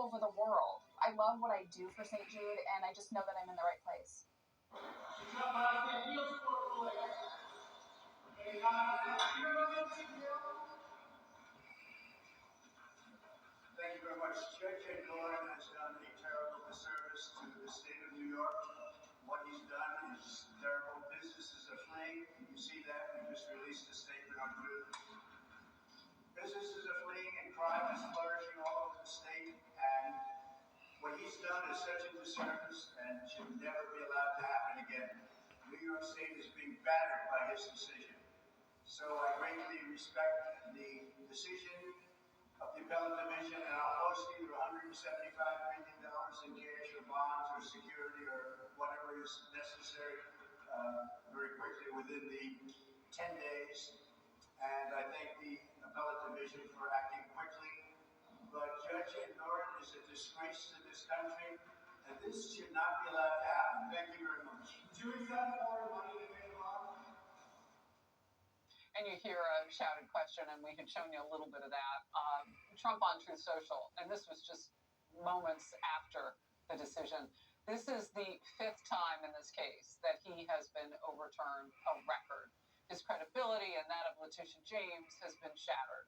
over the world. I love what I do for St. Jude, and I just know that I'm in the right place. Thank you very much. Judge Engoron has done a terrible disservice to the state of New York. What he's done is terrible. Businesses are fleeing. You see that. We just released a statement on Twitter. Businesses are fleeing and crime is flourishing all over the state. And what he's done is such a disservice and should never be allowed to happen again. New York State is being battered by his decision. So I greatly respect the decision of the appellate division, and I'll post either $175 million in cash or bonds or security or whatever is necessary very quickly within the 10 days. And I thank the appellate division for acting quickly. But Judge Engoron is a disgrace to this country, and this should not be allowed to happen. Thank you very much. Do you accept more money to pay the bond? And you hear a shouted question, and we had shown you a little bit of that. Trump on Truth Social, and this was just moments after the decision. This is the 5th time in this case that he has been overturned, a record. His credibility and that of Letitia James has been shattered.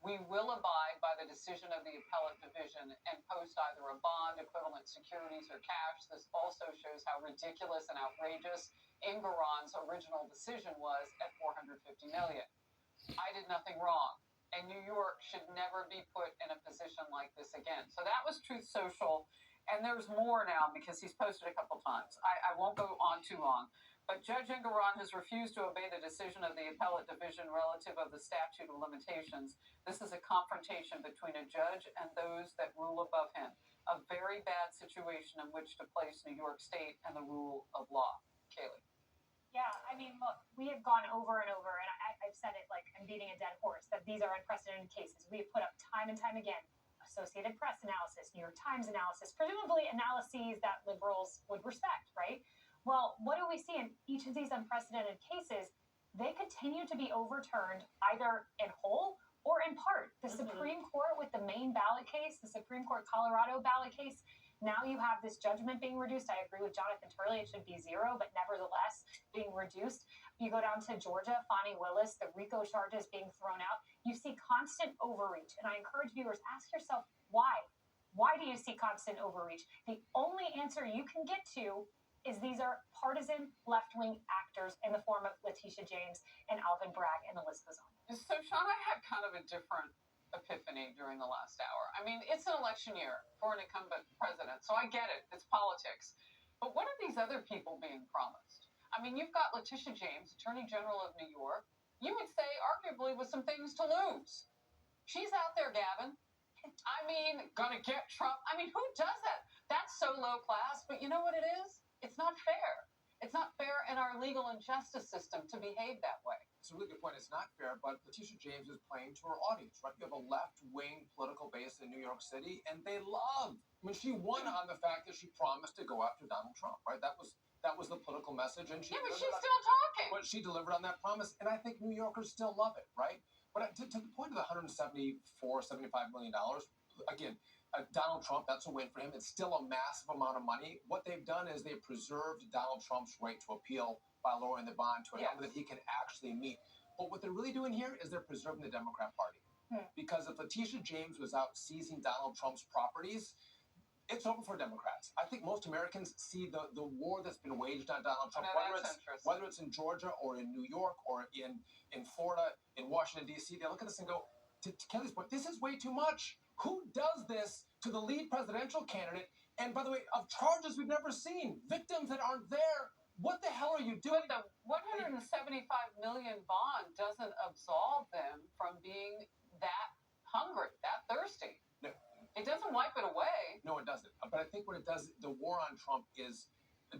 We will abide by the decision of the appellate division and post either a bond, equivalent securities, or cash. This also shows how ridiculous and outrageous Engoron's original decision was at $450 million. I did nothing wrong, and New York should never be put in a position like this again. So that was Truth Social, and there's more now because he's posted a couple times. I won't go on too long. But Judge Engoron has refused to obey the decision of the appellate division relative of the statute of limitations. This is a confrontation between a judge and those that rule above him. A very bad situation in which to place New York State and the rule of law. Kaylee. Yeah, I mean, look, we have gone over and over, and I've said it like I'm beating a dead horse, that these are unprecedented cases. We have put up time and time again Associated Press analysis, New York Times analysis, presumably analyses that liberals would respect, right? Well, what do we see in each of these unprecedented cases? They continue to be overturned either in whole or in part. The Supreme Court with the Maine ballot case, the Supreme Court Colorado ballot case, now you have this judgment being reduced. I agree with Jonathan Turley, it should be 0, but nevertheless being reduced. You go down to Georgia, Fani Willis, the RICO charges being thrown out. You see constant overreach, and I encourage viewers, ask yourself, why? Why do you see constant overreach? The only answer you can get to is these are partisan left-wing actors in the form of Letitia James and Alvin Bragg, and the list goes on. So, Sean, I had kind of a different epiphany during the last hour. I mean, it's an election year for an incumbent president, so I get it. It's politics. But what are these other people being promised? I mean, you've got Letitia James, Attorney General of New York, you would say arguably with some things to lose. She's out there, Gavin. I mean, gonna get Trump. I mean, who does that? That's so low class, but you know what it is? It's not fair. It's not fair in our legal and justice system to behave that way. It's a really good point. It's not fair, but Letitia James is playing to her audience, right? You have a left-wing political base in New York City, and they love. I mean, she won on the fact that she promised to go after Donald Trump, right? That was the political message, and but she's still talking. But she delivered on that promise, and I think New Yorkers still love it, right? But to the point of the $175 million, again, Donald Trump, that's a win for him. It's still a massive amount of money. What they've done is they've preserved Donald Trump's right to appeal by lowering the bond to a number that he can actually meet. But what they're really doing here is they're preserving the Democrat Party. Because if Letitia James was out seizing Donald Trump's properties, it's over for Democrats. I think most Americans see the war that's been waged on Donald Trump, whether it's in Georgia or in New York or in Florida, in Washington, D.C., they look at this and go, to Kelly's point, this is way too much. Who does this to the lead presidential candidate? And by the way, of charges we've never seen, victims that aren't there. What the hell are you doing? But the $175 million bond doesn't absolve them from being that hungry, that thirsty. No. It doesn't wipe it away. No, it doesn't. But I think what it does, the war on Trump is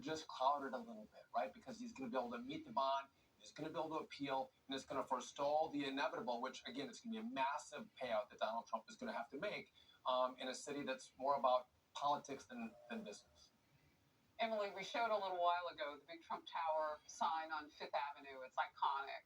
just clouded a little bit, right? Because he's going to be able to meet the bond. He's going to be able to appeal, and it's going to forestall the inevitable, which, again, it's going to be a massive payout that Donald Trump is going to have to make in a city that's more about politics than business. Emily, we showed a little while ago the big Trump Tower sign on Fifth Avenue. It's iconic.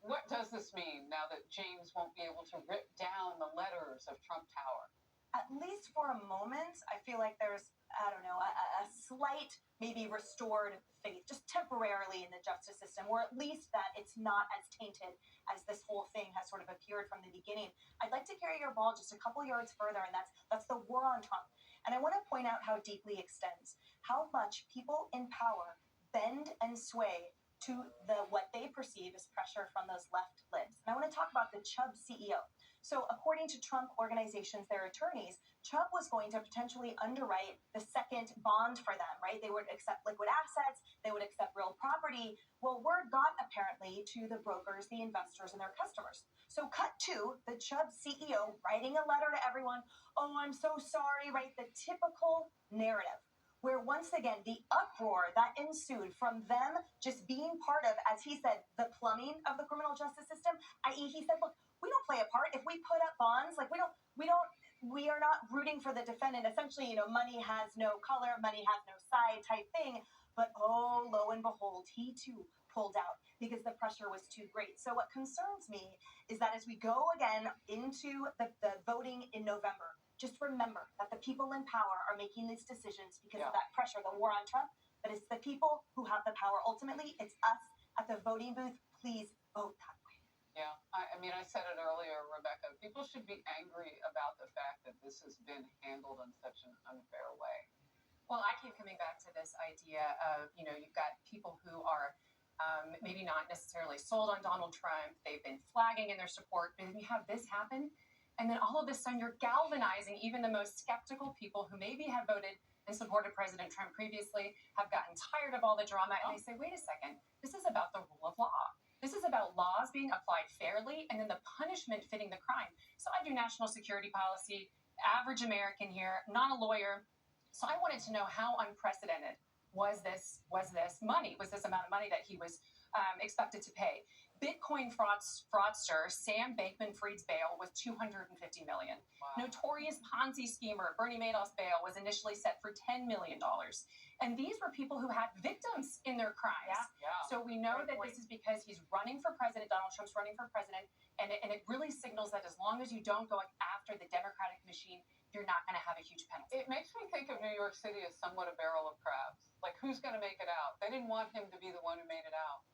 What does this mean now that James won't be able to rip down the letters of Trump Tower? At least least for a moment, I feel like there's, I don't know, a slight, maybe restored faith, just temporarily in the justice system, or at least that it's not as tainted as this whole thing has sort of appeared from the beginning. I'd like to carry your ball just a couple yards further, and that's the war on Trump. And I want to point out how deeply it extends, how much people in power bend and sway to what they perceive as pressure from those left libs. And I want to talk about the Chubb CEO. So according to Trump organizations, their attorneys, Chubb was going to potentially underwrite the second bond for them, right? They would accept liquid assets, they would accept real property. Well, word got apparently to the brokers, the investors, and their customers. So cut to the Chubb CEO writing a letter to everyone, oh, I'm so sorry, right? The typical narrative, where once again, the uproar that ensued from them just being part of, as he said, the plumbing of the criminal justice system, i.e. he said, look, we don't play a part. If we put up bonds, like we are not rooting for the defendant. Essentially, money has no color, money has no side type thing. But oh, lo and behold, he too pulled out because the pressure was too great. So what concerns me is that as we go again into the voting in November, just remember that the people in power are making these decisions because of that pressure, the war on Trump, but it's the people who have the power. Ultimately, it's us at the voting booth. Please vote that way. Yeah, I mean, I said it earlier, Rebecca. People should be angry about the fact that this has been handled in such an unfair way. Well, I keep coming back to this idea of, you've got people who are maybe not necessarily sold on Donald Trump. They've been flagging in their support. But then you have this happen. And then all of a sudden you're galvanizing even the most skeptical people who maybe have voted and supported President Trump previously, have gotten tired of all the drama. And they say, wait a second, this is about the rule of law. This is about laws being applied fairly and then the punishment fitting the crime. So I do national security policy, average American here, not a lawyer. So I wanted to know how unprecedented was this money? Was this amount of money that he was expected to pay? Bitcoin fraudster Sam Bankman-Fried's bail was $250 million. Wow. Notorious Ponzi schemer Bernie Madoff's bail was initially set for $10 million. And these were people who had victims in their crimes. Yeah. So we know that this is because he's running for president, Donald Trump's running for president, and it really signals that as long as you don't go after the Democratic machine, you're not going to have a huge penalty. It makes me think of New York City as somewhat a barrel of crabs. Like, who's going to make it out? They didn't want him to be the one who made it out.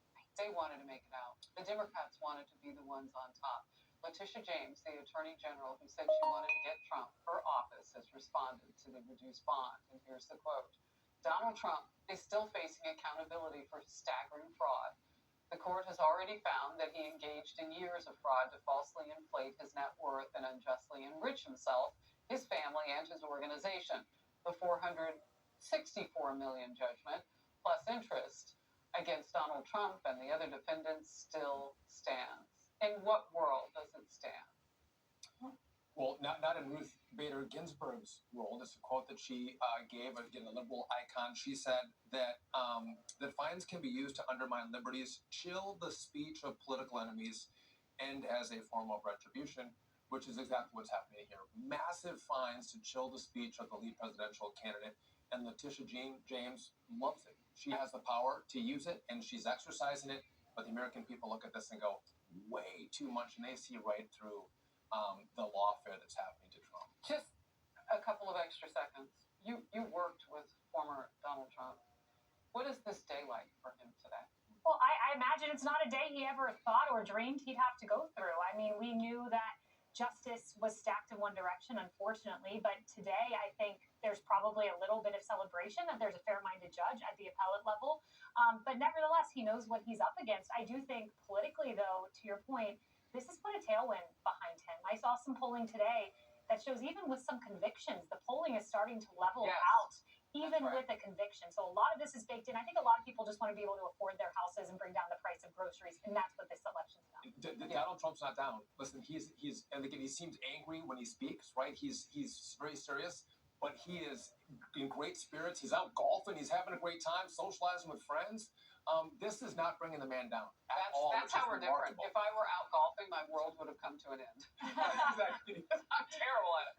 They wanted to make it out. The Democrats wanted to be the ones on top. Letitia James, the Attorney General, who said she wanted to get Trump for office, has responded to the reduced bond. And here's the quote. Donald Trump is still facing accountability for his staggering fraud. The court has already found that he engaged in years of fraud to falsely inflate his net worth and unjustly enrich himself, his family, and his organization. The $464 million judgment, plus interest, against Donald Trump and the other defendants still stands. In what world does it stand? Well, not in Ruth Bader Ginsburg's role. This is a quote that she gave, again, a liberal icon. She said that that fines can be used to undermine liberties, chill the speech of political enemies, and as a form of retribution, which is exactly what's happening here. Massive fines to chill the speech of the lead presidential candidate, and Letitia James loves it. She has the power to use it, and she's exercising it, but the American people look at this and go, way too much, and they see right through the lawfare that's happening to Trump. Just a couple of extra seconds. You worked with former Donald Trump. What is this day like for him today? Well, I imagine it's not a day he ever thought or dreamed he'd have to go through. I mean, we knew that justice was stacked in one direction, unfortunately, but today I think there's probably a little bit of celebration that there's a fair-minded judge at the appellate level. But nevertheless, he knows what he's up against. I do think politically, though, to your point, this has put a tailwind behind him. I saw some polling today that shows even with some convictions, the polling is starting to level out, even with a conviction. So a lot of this is baked in. I think a lot of people just want to be able to afford their houses and bring down the price of groceries, and that's what this election's about. Donald Trump's not down. Listen, he's and again, he seems angry when he speaks, right? He's very serious, but he is in great spirits. He's out golfing. He's having a great time, socializing with friends. This is not bringing the man down at all. That's how we're different. If I were out golfing, my world would have come to an end. Exactly. I'm terrible at it.